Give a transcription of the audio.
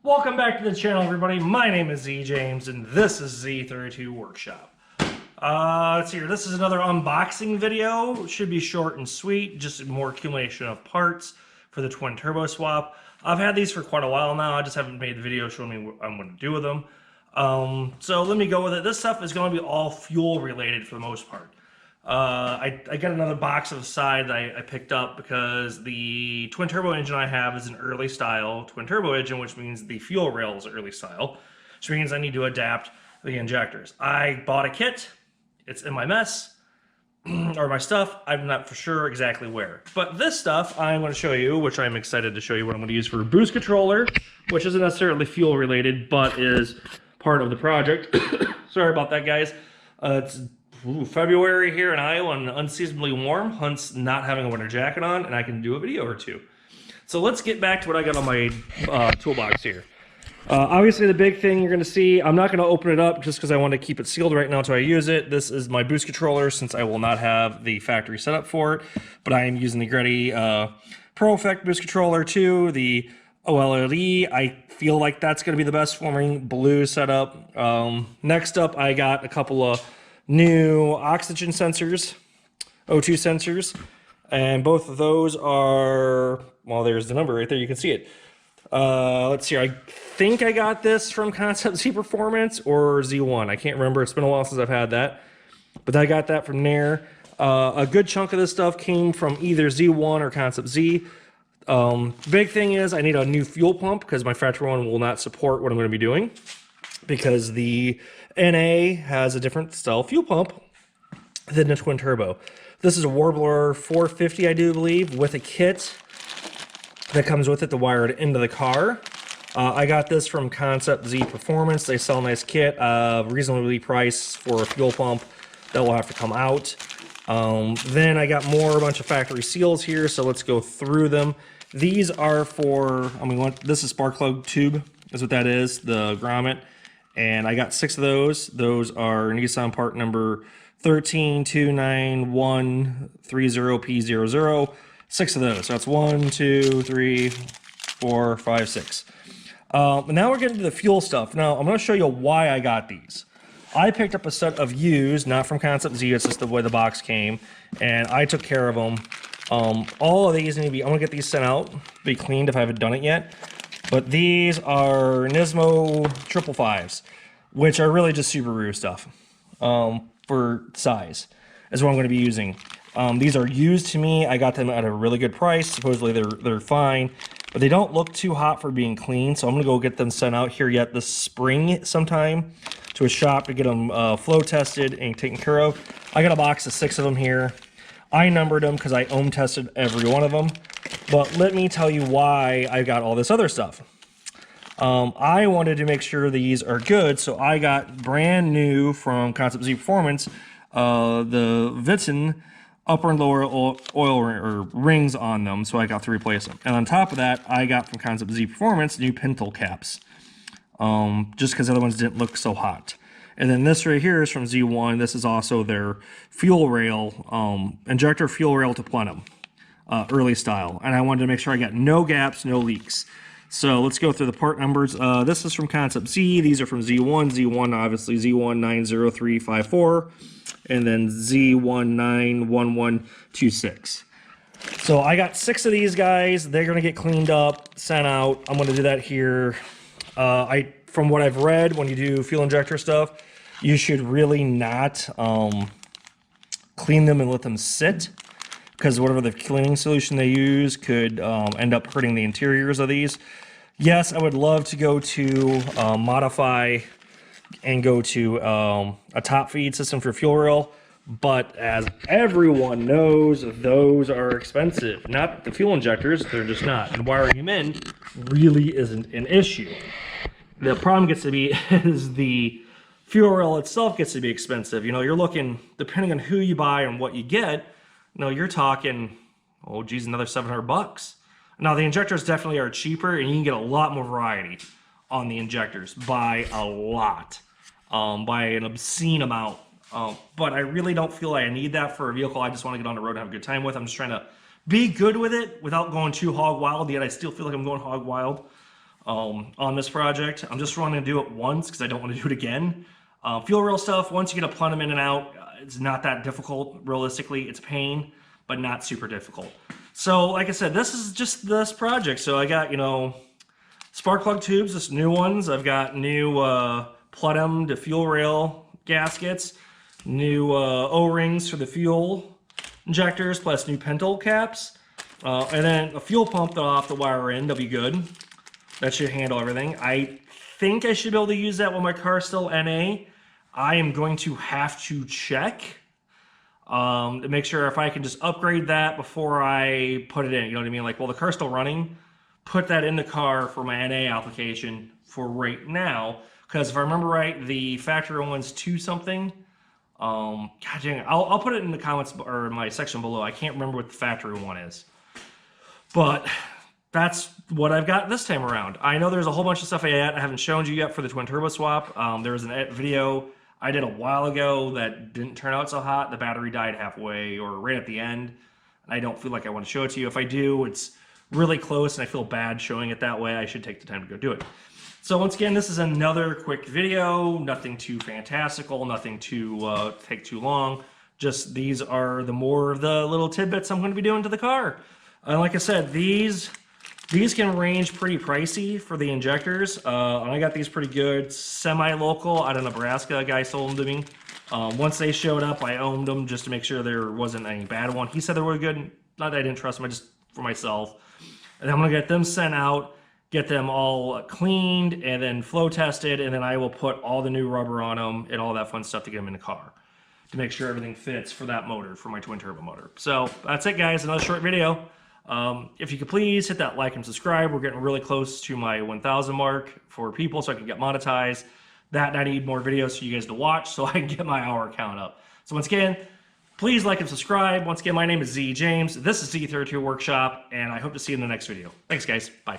Welcome back to the channel, everybody. My name is Z James, and this is Z32 Workshop. Let's see here. This is another unboxing video. It should be short and sweet, just more accumulation of parts for the twin turbo swap. I've had these for quite a while now. I just haven't made the video showing me what I'm going to do with them. So let me go with it. This stuff is going to be all fuel related for the most part. I got another box of the side that I picked up because the twin turbo engine I have is an early style twin turbo engine, which means the fuel rail is early style, which means I need to adapt the injectors. I bought a kit. It's in my mess or my stuff. I'm not for sure exactly where, but this stuff I'm going to show you, which I'm excited to show you what I'm going to use for a boost controller, which isn't necessarily fuel related, but is part of the project. Sorry about that, guys. It's February here in Iowa and unseasonably warm, hence not having a winter jacket on, and I can do a video or two. So let's get back to what I got on my toolbox here. Obviously the big thing you're going to see, I'm not going to open it up just because I want to keep it sealed right now until I use it. This is my boost controller since I will not have the factory setup for it, but I am using the Greddy Profec boost controller too, the OLED. I feel like that's going to be the best for me, blue setup. Next up I got a couple of new oxygen sensors, O2 sensors, and both of those are, well, there's the number right there, you can see it. Let's see, I think I got this from Concept Z Performance or Z1, I can't remember, it's been a while since I've had that, but I got that from there. A good chunk of this stuff came from either Z1 or Concept Z. Big thing is I need a new fuel pump because my factory one will not support what I'm going to be doing, because the NA has a different style fuel pump than the twin turbo. This is a Walbro 450, I do believe, with a kit that comes with it to wire it into the car. I got this from Concept Z Performance. They sell a nice kit, reasonably priced for a fuel pump that will have to come out. Then I got a bunch of factory seals here, so let's go through them. These are for, this is spark plug tube, is what that is, the grommet. And I got 6 of those. Those are Nissan part number 1329130P00. 6 of those. So that's 1, 2, 3, 4, 5, 6. Now we're getting to the fuel stuff. Now I'm going to show you why I got these. I picked up a set of used, not from Concept Z. It's just the way the box came, and I took care of them. All of these need to be. I'm going to get these sent out, be cleaned if I haven't done it yet. But these are Nismo 555s, which are really just Subaru stuff for size, is what I'm going to be using. These are used to me. I got them at a really good price. Supposedly they're fine, but they don't look too hot for being clean. So I'm going to go get them sent out here yet this spring sometime to a shop to get them flow tested and taken care of. I got a box of 6 of them here. I numbered them because I ohm tested every one of them. But let me tell you why I got all this other stuff. I wanted to make sure these are good, so I got brand new from Concept Z Performance, the Viton upper and lower oil rings on them, so I got to replace them. And on top of that, I got from Concept Z Performance new pintle caps, just because the other ones didn't look so hot. And then this right here is from Z1. This is also their fuel rail, injector fuel rail to Plenum. Early style, and I wanted to make sure I got no gaps, no leaks. So let's go through the part numbers. This is from Concept Z. These are from Z1 obviously Z1 90354, and then Z191126. So I got 6 of these guys. They're gonna get cleaned up, sent out. I'm gonna do that here. From what I've read, when you do fuel injector stuff, you should really not clean them and let them sit, because whatever the cleaning solution they use could end up hurting the interiors of these. Yes, I would love to go to modify and go to a top feed system for fuel rail, but as everyone knows, those are expensive. Not the fuel injectors, they're just not. And wiring them in really isn't an issue. The problem gets to be is the fuel rail itself gets to be expensive. You know, you're looking, depending on who you buy and what you get, no, you're talking, oh geez, another $700. Now the injectors definitely are cheaper, and you can get a lot more variety on the injectors by a lot, by an obscene amount. But I really don't feel like I need that for a vehicle I just want to get on the road and have a good time with. I'm just trying to be good with it without going too hog wild, yet I still feel like I'm going hog wild. on this project. I'm just wanting to do it once because I don't want to do it again. Fuel rail stuff, once you get a plenum in and out, it's not that difficult. Realistically, it's pain, but not super difficult. So like I said, this is just this project. So I got, you know, spark plug tubes, just new ones. I've got new Plenum to fuel rail gaskets, new O-rings for the fuel injectors, plus new pentole caps, and then a fuel pump that'll have to wire in. That'll be good. That should handle everything. I think I should be able to use that when my car's still NA. I am going to have to check to make sure if I can just upgrade that before I put it in. You know what I mean? Like, well, the car's still running. Put that in the car for my NA application for right now. Because if I remember right, the factory one's 2 something. God dang it. I'll put it in the comments or in my section below. I can't remember what the factory one is. But that's what I've got this time around. I know there's a whole bunch of stuff I haven't shown you yet for the twin turbo swap. There was a video I did a while ago that didn't turn out so hot. The battery died halfway or right at the end. And I don't feel like I want to show it to you. If I do, it's really close and I feel bad showing it that way. I should take the time to go do it. So once again, this is another quick video. Nothing too fantastical, nothing to take too long. Just these are the more of the little tidbits I'm going to be doing to the car. And like I said, these can range pretty pricey for the injectors. I got these pretty good, semi-local out of Nebraska. A guy sold them to me. Once they showed up, I owned them just to make sure there wasn't any bad one. He said they were good. Not that I didn't trust them, I just for myself. And I'm gonna get them sent out, get them all cleaned, and then flow tested, and then I will put all the new rubber on them and all that fun stuff to get them in the car to make sure everything fits for that motor, for my twin turbo motor. So that's it, guys. Another short video. If you could please hit that like and subscribe. We're getting really close to my 1,000 mark for people so I can get monetized. That and I need more videos for you guys to watch so I can get my hour count up. So once again, please like and subscribe. Once again, my name is Z James. This is Z32 Workshop, and I hope to see you in the next video. Thanks, guys. Bye.